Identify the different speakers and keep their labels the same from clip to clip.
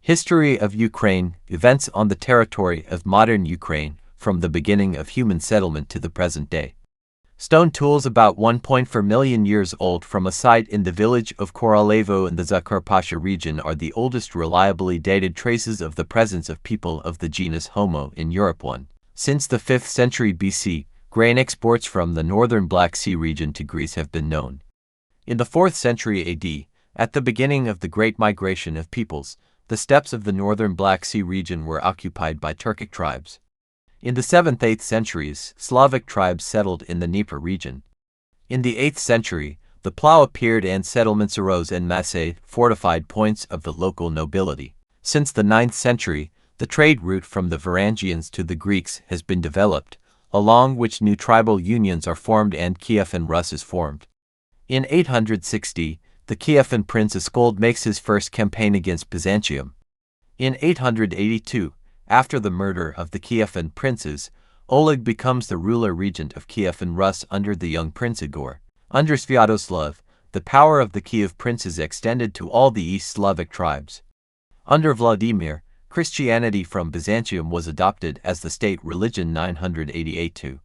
Speaker 1: History of Ukraine, events on the territory of modern Ukraine, from the beginning of human settlement to the present day. Stone tools about 1.4 million years old from a site in the village of Korolevo in the Zakarpattia region are the oldest reliably dated traces of the presence of people of the genus Homo in Europe. Since the 5th century BC, grain exports from the northern Black Sea region to Greece have been known. In the 4th century AD, at the beginning of the Great Migration of peoples, the steppes of the northern Black Sea region were occupied by Turkic tribes. In the 7th–8th centuries, Slavic tribes settled in the Dnieper region. In the 8th century, the plough appeared and settlements arose en masse, fortified points of the local nobility. Since the 9th century, the trade route from the Varangians to the Greeks has been developed, along which new tribal unions are formed and Kievan Rus is formed. In 860, the Kievan prince Askold makes his first campaign against Byzantium. In 882, after the murder of the Kievan princes, Oleg becomes the ruler regent of Kievan Rus under the young Prince Igor. Under Sviatoslav, the power of the Kiev princes extended to all the East Slavic tribes. Under Vladimir, Christianity from Byzantium was adopted as the state religion 988.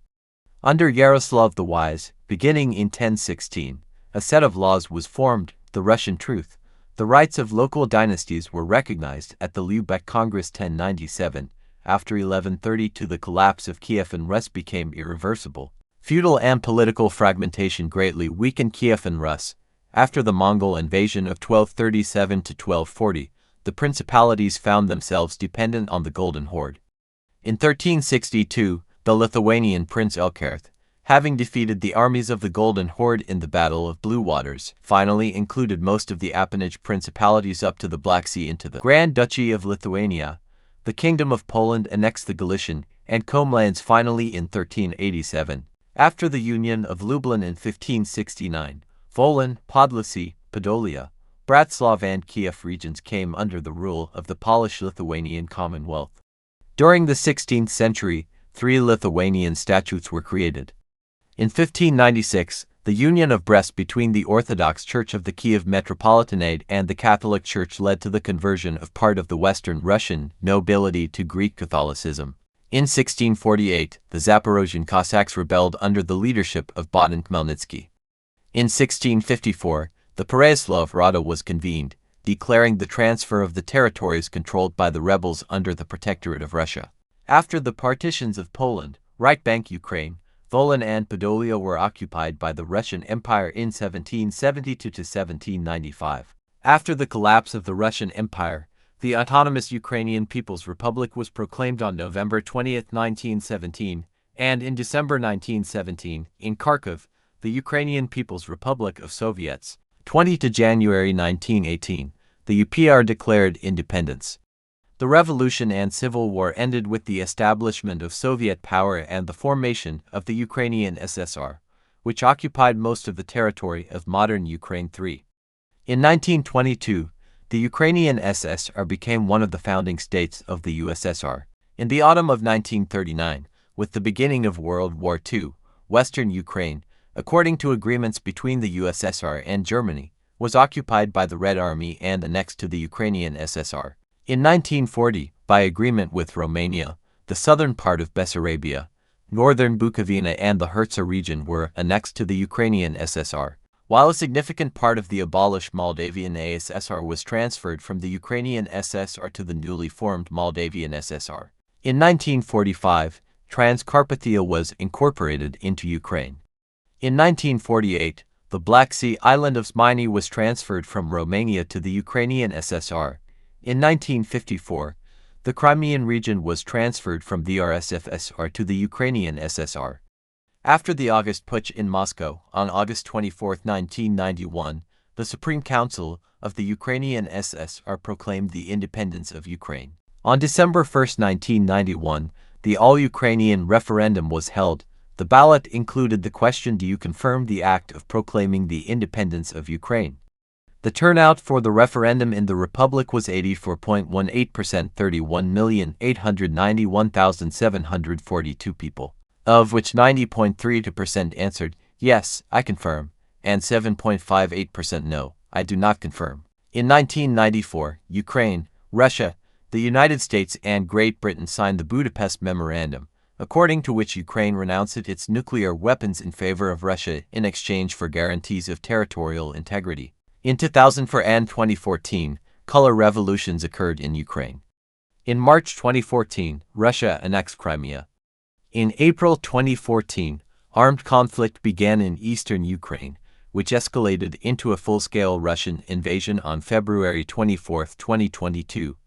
Speaker 1: Under Yaroslav the Wise, beginning in 1016, a set of laws was formed, the Russian Truth. The rights of local dynasties were recognized at the Lubeck Congress 1097. After 1132, the collapse of Kievan Rus became irreversible. Feudal and political fragmentation greatly weakened Kievan Rus. After the Mongol invasion of 1237 to 1240, the principalities found themselves dependent on the Golden Horde. In 1362, the Lithuanian Prince Elkarth, having defeated the armies of the Golden Horde in the Battle of Blue Waters, finally included most of the Appanage principalities up to the Black Sea into the Grand Duchy of Lithuania. The Kingdom of Poland annexed the Galician and Kom lands finally in 1387. After the Union of Lublin in 1569, Volyn, Podlasie, Podolia, Bratslav and Kiev regions came under the rule of the Polish-Lithuanian Commonwealth. During the 16th century, 3 Lithuanian statutes were created. In 1596, the Union of Brest between the Orthodox Church of the Kiev Metropolitanate and the Catholic Church led to the conversion of part of the Western Russian nobility to Greek Catholicism. In 1648, the Zaporozhian Cossacks rebelled under the leadership of Bogdan Khmelnytsky. In 1654, the Pereyaslav Rada was convened, declaring the transfer of the territories controlled by the rebels under the protectorate of Russia. After the partitions of Poland, right bank Ukraine, Volyn and Podolia were occupied by the Russian Empire in 1772 to 1795. After the collapse of the Russian Empire, the autonomous Ukrainian People's Republic was proclaimed on November 20, 1917, and in December 1917, in Kharkiv, the Ukrainian People's Republic of Soviets. 20 to January 1918, the UPR declared independence. The revolution and civil war ended with the establishment of Soviet power and the formation of the Ukrainian SSR, which occupied most of the territory of modern Ukraine. In 1922, the Ukrainian SSR became one of the founding states of the USSR. In the autumn of 1939, with the beginning of World War II, Western Ukraine, according to agreements between the USSR and Germany, was occupied by the Red Army and annexed to the Ukrainian SSR. In 1940, by agreement with Romania, the southern part of Bessarabia, northern Bukovina and the Herzegovina region were annexed to the Ukrainian SSR, while a significant part of the abolished Moldavian ASSR was transferred from the Ukrainian SSR to the newly formed Moldavian SSR. In 1945, Transcarpathia was incorporated into Ukraine. In 1948, the Black Sea island of Smyny was transferred from Romania to the Ukrainian SSR. In 1954, the Crimean region was transferred from the RSFSR to the Ukrainian SSR. After the August Putsch in Moscow, on August 24, 1991, the Supreme Council of the Ukrainian SSR proclaimed the independence of Ukraine. On December 1, 1991, the all-Ukrainian referendum was held. The ballot included the question: do you confirm the act of proclaiming the independence of Ukraine? The turnout for the referendum in the Republic was 84.18%, 31,891,742 people, of which 90.32% answered, yes, I confirm, and 7.58% no, I do not confirm. In 1994, Ukraine, Russia, the United States and Great Britain signed the Budapest Memorandum, according to which Ukraine renounced its nuclear weapons in favor of Russia in exchange for guarantees of territorial integrity. In 2004 and 2014, color revolutions occurred in Ukraine. In March 2014, Russia annexed Crimea. In April 2014, armed conflict began in eastern Ukraine, which escalated into a full-scale Russian invasion on February 24, 2022,